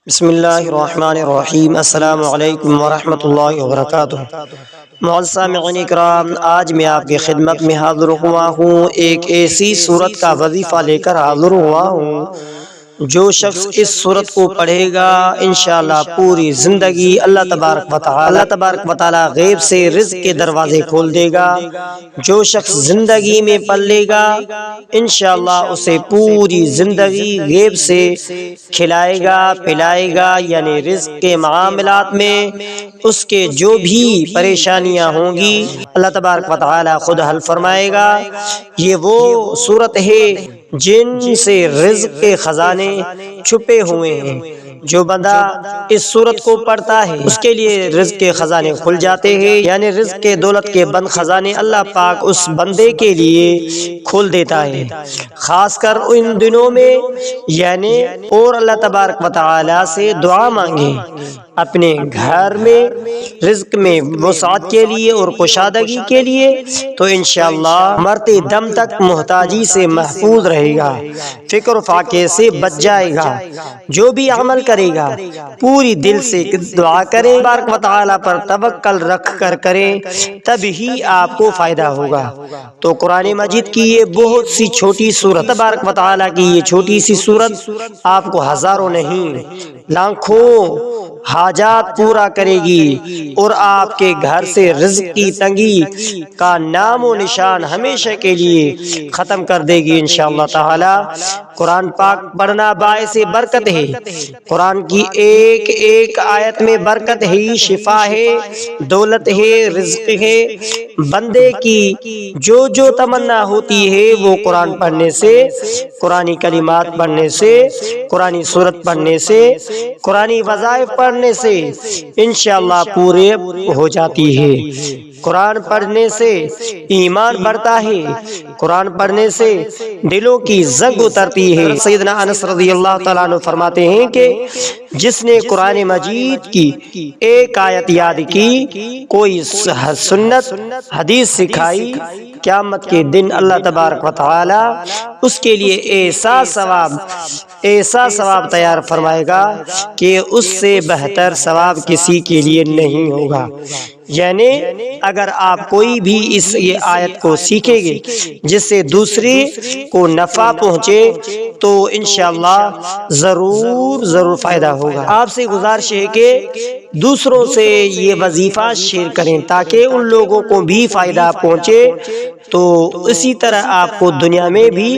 بسم اللہ الرحمن الرحیم۔ السلام علیکم ورحمۃ اللہ وبرکاتہ۔ معزز سامعین اکرام، آج میں آپ کی خدمت میں حاضر ہوا ہوں، ایک ایسی صورت کا وظیفہ لے کر حاضر ہوا ہوں جو شخص اس صورت کو پڑھے گا انشاءاللہ پوری زندگی اللہ تبارک و تعالی غیب سے رزق کے دروازے کھول دے گا۔ جو شخص زندگی میں پڑھ لے گا انشاءاللہ اسے پوری زندگی غیب سے کھلائے گا پلائے گا، یعنی رزق کے معاملات میں اس کے جو بھی پریشانیاں ہوں گی اللہ تبارک و تعالی خود حل فرمائے گا۔ یہ وہ صورت ہے جن سے رزق کے خزانے چھپے ہوئے ہیں۔ جو بندہ اس صورت کو پڑھتا ہے اس کے لیے رزق کے خزانے کھل جاتے ہیں، یعنی رزق کے دولت کے بند خزانے اللہ پاک اس بندے کے لیے کھول دیتا ہے، خاص کر ان دنوں میں، یعنی اور اللہ تبارک و تعالی سے دعا مانگے اپنے گھر میں رزق میں وسعت کے لیے اور کشادگی کے لیے، تو انشاءاللہ مرتے دم تک محتاجی سے محفوظ رہے گا، فکر و فاقے سے بچ جائے گا۔ جو بھی عمل کرے گا پوری دل سے دعا کریں، تبارک و تعالی پر توکل رکھ کر کریں، تب ہی آپ کو فائدہ ہوگا۔ تو قرآن مجید کی یہ بہت سی چھوٹی صورت، تبارک و تعالی کی یہ چھوٹی سی صورت آپ کو ہزاروں نہیں لاکھوں حاجات پورا کرے گی، اور آپ کے گھر سے رزق کی تنگی کا نام و نشان ہمیشہ کے لیے ختم کر دے گی انشاءاللہ تعالی۔ قرآن پاک پڑھنا باعث برکت ہے، قرآن کی ایک ایک آیت میں برکت ہے، شفا ہے، دولت ہے، رزق ہے۔ بندے کی جو تمنا ہوتی ہے وہ قرآن پڑھنے سے، قرآنی کلمات پڑھنے سے، قرآنی سورت پڑھنے سے، قرآنی وظائف پڑھنے سے انشاءاللہ پورے ہو جاتی ہے۔ قرآن پڑھنے سے ایمان بڑھتا ہے، قرآن پڑھنے سے دلوں کی زنگ اترتی ہے۔ سیدنا انس رضی اللہ تعالیٰ عنہ فرماتے ہیں کہ جس نے قرآن مجید کی ایک آیت یاد کی، کوئی سنت حدیث سکھائی، قیامت کے دن اللہ تبارک و تعالی اس کے لیے ایسا ثواب تیار فرمائے گا کہ اس سے بہتر ثواب کسی کے لیے نہیں ہوگا۔ یعنی اگر آپ کوئی بھی اس یہ آیت کو سیکھیں گے جس سے دوسرے کو نفع پہنچے تو انشاءاللہ ضرور فائدہ ہوگا۔ آپ سے گزارش ہے کہ دوسروں سے یہ وظیفہ شیئر کریں تاکہ ان لوگوں کو بھی فائدہ پہنچے، تو اسی طرح آپ کو دنیا میں بھی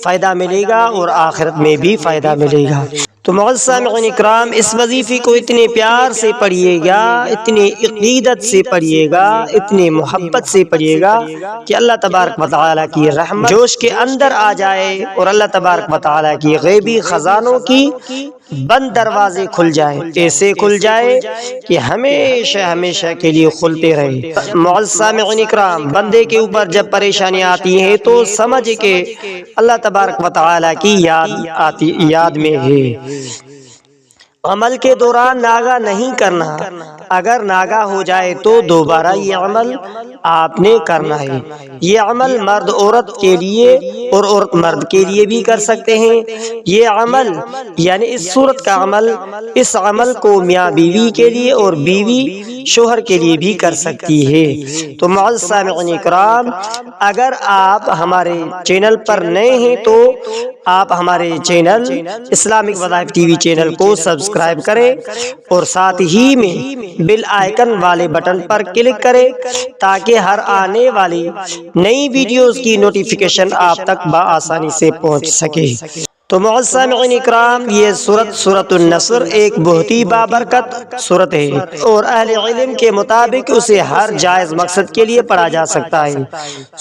فائدہ ملے گا اور آخرت میں بھی فائدہ ملے گا۔ تو معزز سامعین اکرام، اس وظیفے کو اتنے پیار سے پڑھیے گا، اتنی عقیدت سے پڑھیے گا، اتنی محبت سے پڑھیے گا کہ اللہ تبارک و تعالی کی رحمت جوش کے اندر آ جائے اور اللہ تبارک و تعالی کی غیبی خزانوں کی بند دروازے کھل جائیں، ایسے کھل جائے کہ ہمیشہ کے لیے کھلتے رہے۔ معزز سامعین اکرام، بندے کے اوپر جب پریشانیاں آتی ہیں تو سمجھ کہ اللہ تبارک و تعالی کی یاد میں ہے۔ عمل کے دوران ناغہ نہیں کرنا، اگر ناغہ ہو جائے تو دوبارہ یہ عمل آپ نے کرنا ہے۔ یہ عمل مرد عورت کے لیے اور عورت مرد کے لیے بھی کر سکتے ہیں۔ یہ عمل یعنی اس صورت کا عمل، اس عمل کو میاں بیوی کے لیے اور بیوی شوہر کے لیے بھی کر سکتی ہے۔ تو معزز سامعین اکرام، اگر آپ ہمارے چینل پر نئے ہیں تو آپ ہمارے چینل اسلامک وظائف ٹی وی چینل کو سبسکرائب کریں اور ساتھ ہی میں بیل آئیکن والے بٹن پر کلک کریں تاکہ ہر آنے والی نئی ویڈیوز کی نوٹیفیکیشن آپ تک بآسانی سے پہنچ سکے۔ تو معزز سامعین اکرام، یہ سورۃ النصر ایک بہت ہی بابرکت سورت ہے اور اہل علم کے مطابق اسے ہر جائز مقصد کے لیے پڑھا جا سکتا ہے۔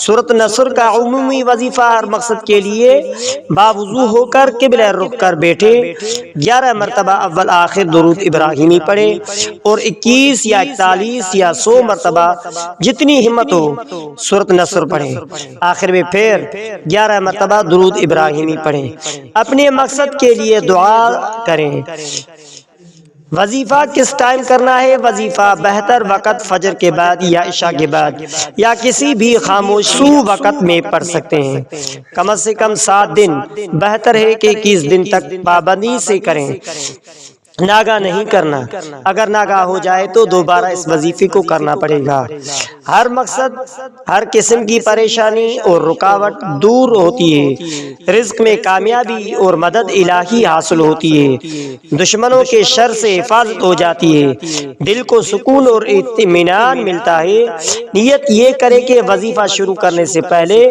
سورۃ النصر کا عمومی وظیفہ ہر مقصد کے لیے باوضو ہو کر قبلہ رخ کر بیٹھے 11 مرتبہ اول آخر درود ابراہیمی پڑھے اور 21 یا 41 یا 100 مرتبہ جتنی ہمت ہو سورۃ النصر پڑھیں، آخر میں پھر 11 مرتبہ درود ابراہیمی پڑھیں، اپنے مقصد کے لیے دعا کریں۔ وظیفہ کس ٹائم کرنا ہے؟ وظیفہ بہتر وقت فجر کے بعد یا عشاء کے بعد یا کسی بھی خاموش وقت میں پڑھ سکتے ہیں۔ کم از کم 7 دن، بہتر ہے کہ 21 دن تک پابندی سے کریں۔ ناگاہ نہیں کرنا، اگر ناگاہ ہو جائے تو دوبارہ اس وظیفے کو کرنا پڑے گا۔ ہر مقصد، ہر قسم کی پریشانی اور رکاوٹ دور ہوتی ہے، رزق میں کامیابی اور مدد الہی حاصل ہوتی ہے، دشمنوں کے شر سے حفاظت ہو جاتی ہے، دل کو سکون اور اطمینان ملتا ہے۔ نیت یہ کرے کہ وظیفہ شروع کرنے سے پہلے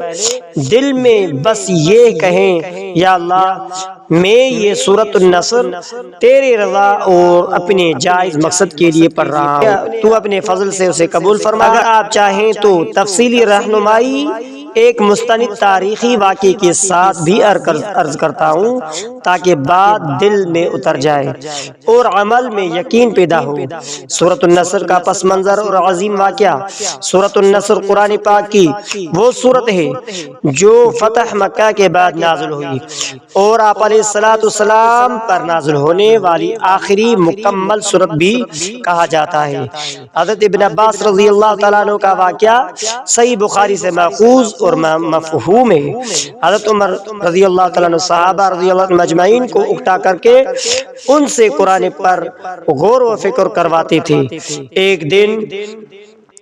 دل میں بس یہ کہیں، یا اللہ میں یہ سورۃ النصر تیرے رضا اور اپنے جائز مقصد کے لیے پڑھ رہا ہوں، تو اپنے فضل سے اسے قبول فرما۔ اگر آپ چاہیں تو تفصیلی رہنمائی ایک مستند تاریخی واقعے کے ساتھ بھی عرض کرتا ہوں تاکہ بات دل میں اتر جائے اور عمل میں یقین پیدا ہو۔ سورۃ النصر کا پس منظر اور عظیم واقعہ۔ سورۃ النصر قرآن پاک کی وہ سورت ہے جو فتح مکہ کے بعد نازل ہوئی اور آپ علیہ السلام پر نازل ہونے والی آخری مکمل سورت بھی کہا جاتا ہے۔ حضرت ابن عباس رضی اللہ تعالیٰ عنہ کا واقعہ صحیح بخاری سے ماخوذ اور مفہوم ہے۔ حضرت عمر رضی اللہ تعالیٰ عنہ صحابہ رضی اللہ عنہ مجمعین کو اکٹھا کر کے ان سے قرآن پر غور و فکر کرواتے تھے۔ ایک دن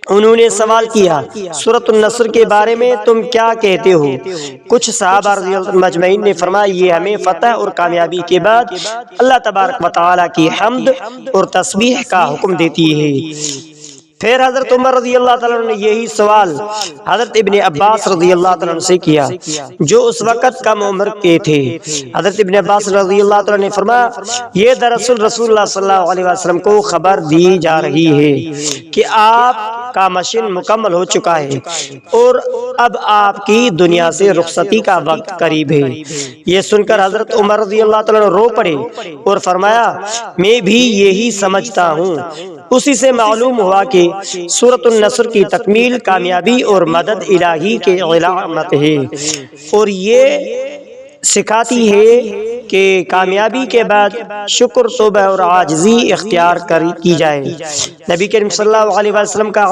انہوں نے سوال کیا، سورۃ النصر کے بارے میں تم کیا کہتے ہو؟ کچھ صحابہ رضی اللہ عنہ مجمعین نے فرمایا، یہ ہمیں فتح اور کامیابی کے بعد اللہ تبارک و تعالیٰ کی حمد اور تسبیح کا حکم دیتی ہے۔ پھر حضرت عمر رضی اللہ تعالیٰ عنہ نے یہی سوال حضرت ابن عباس رضی اللہ تعالیٰ عنہ سے کیا جو اس وقت کم عمر کے تھے۔ حضرت ابن عباس رضی اللہ تعالیٰ عنہ نے فرمایا، یہ دراصل رسول اللہ صلی اللہ علیہ وسلم کو خبر دی جا رہی ہے کہ آپ کا مشن مکمل ہو چکا ہے اور اب آپ کی دنیا سے رخصتی کا وقت قریب ہے۔ یہ سن کر حضرت عمر رضی اللہ تعالیٰ عنہ رو پڑے اور فرمایا، میں بھی یہی سمجھتا ہوں۔ اسی سے معلوم ہوا کہ سورۃ النصر کی تکمیل کامیابی اور مدد الہی کے علامت ہے اور یہ سکھاتی ہے کہ کامیابی کے بعد شکر، توبہ اور عاجزی اختیار کی جائے۔ نبی کریم صلی اللہ علیہ وسلم کا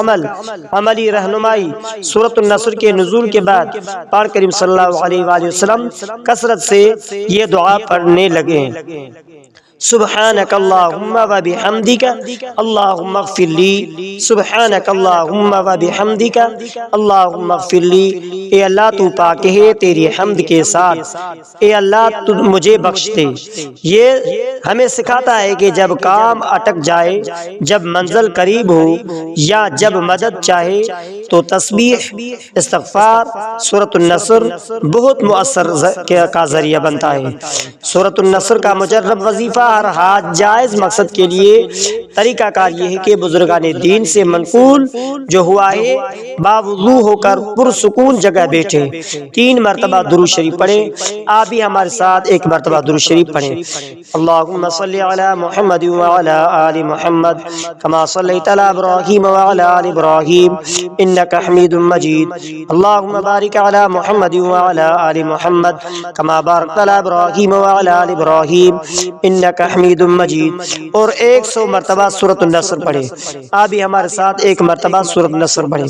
عملی رہنمائی۔ سورۃ النصر کے نزول کے بعد پاک کریم صلی اللہ علیہ وآلہ وسلم کثرت سے یہ دعا پڑھنے لگے، سبحانک اللہم و بحمدک اللہم اغفر لی، سبحانک اللہم و بحمدک اللہم اغفر لی۔ اے اللہ تو پاک ہے تیری حمد کے ساتھ، اے اللہ تو مجھے بخش دے۔ یہ ہمیں سکھاتا ہے کہ جب کام اٹک جائے، جب منزل قریب ہو یا جب مدد چاہے تو تسبیح، استغفار، سورۃ النصر بہت مؤثر کا ذریعہ بنتا ہے۔ سورۃ النصر کا مجرب وظیفہ ہر حاج جائز مقصد کے لیے طریقہ کار یہ ہے کہ بزرگان دین سے منقول جو ہوا ہے باوضو ہو کر پرسکون جگہ بیٹھے، 3 مرتبہ درود شریف پڑھیں۔ آپ بھی ہمارے ساتھ ایک مرتبہ درود شریف پڑھیں۔ اللہم صلی علی محمد وعلی آل محمد کما صلیت علی ابراہیم وعلی آل ابراہیم انک حمید مجید۔ اللہم بارک علی محمد وعلی آل محمد کما بارکت علی ابراہیم وعلی آل ابراہیم انک حمید مجید۔ اور 100 مرتبہ سورۃ النصر پڑھیں۔ آپ بھی ہمارے ساتھ ایک مرتبہ سورۃ النصر پڑھیں۔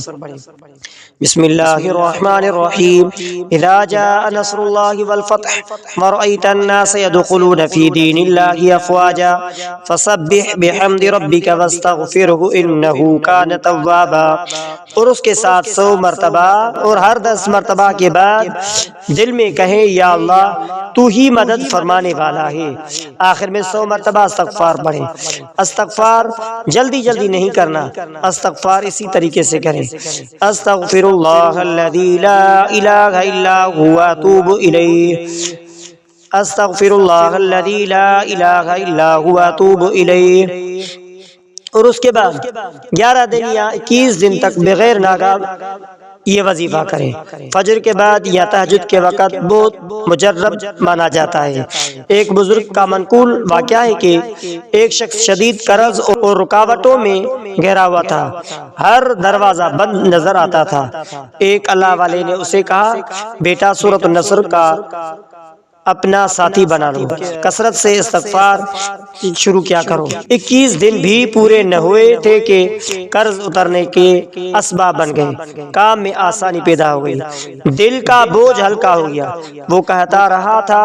بسم اللہ الرحمن الرحیم، اذا جاء نصر اللہ والفتح ورأیت الناس يدخلون فی دین اللہ افواجا فسبح بحمد ربک واستغفرہ انہ کان توابا۔ اور اس کے ساتھ 100 مرتبہ اور ہر 10 مرتبہ کے بعد دل میں کہیں، یا اللہ تو ہی مدد فرمانے والا ہے۔ آخر میں 100 مرتبہ استغفار پڑھیں۔ استغفار جلدی نہیں کرنا، استغفار اسی طریقے سے کریں، استغفر اللہ الذی لا الہ الا هو اتوب الیہ، استغفر اللہ الذی لا الہ الا هو اتوب الیہ۔ اور اس کے بعد 11 دن یا 21 دن تک بغیر ناگہاں یہ وظیفہ کریں۔ فجر کے بعد یا تہجد کے وقت بہت مجرب مانا جاتا ہے۔ ایک بزرگ کا منقول واقعہ ہے کہ ایک شخص شدید قرض اور رکاوٹوں میں گھرا ہوا تھا، ہر دروازہ بند نظر آتا تھا۔ ایک اللہ والے نے اسے کہا، بیٹا سورۃ النصر کا اپنا ساتھی بنا لو، کثرت سے استغفار شروع کیا کرو۔ 21 دن بھی پورے نہ ہوئے تھے کہ قرض اترنے کے اسباب بن گئے، کام میں آسانی پیدا ہو گئی، دل کا بوجھ ہلکا ہو گیا۔ وہ کہتا رہا تھا،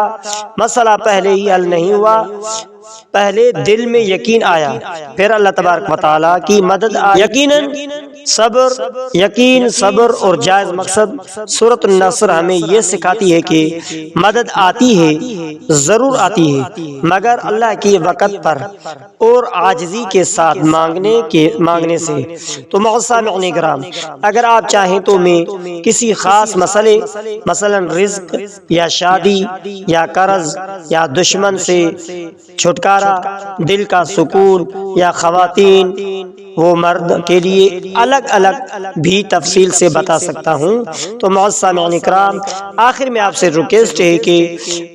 مسئلہ پہلے ہی حل نہیں ہوا، پہلے دل میں یقین آیا، پھر اللہ تبارک و تعالیٰ کی مدد آئی۔ یقین، صبر اور جائز مقصد۔ سورۃ النصر ہمیں یہ سکھاتی ہے کہ مدد آتی ہے، ضرور آتی ہے، مگر اللہ کے وقت پر اور عاجزی کے ساتھ مانگنے سے۔ تو سامعین کرام، اگر آپ چاہیں تو میں کسی خاص مسئلے، مثلا رزق یا شادی یا قرض یا دشمن سے چھٹکارا، دل کا سکون یا خواتین وہ مرد کے لیے الگ الگ بھی تفصیل سے بتا سکتا ہوں۔ تو معزز سامعین کرام، آخر میں آپ سے ریکویسٹ ہے کہ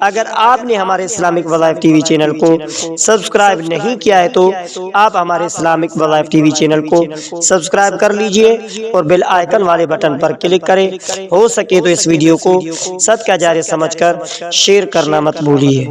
اگر آپ نے ہمارے اسلامک وظائف ٹی وی چینل کو سبسکرائب نہیں کیا ہے تو آپ ہمارے اسلامک وظائف ٹی وی چینل کو سبسکرائب کر لیجئے اور بیل آئیکن والے بٹن پر کلک کریں۔ ہو سکے تو اس ویڈیو کو صدقہ جاریہ سمجھ کر شیئر کرنا مت بھولیے۔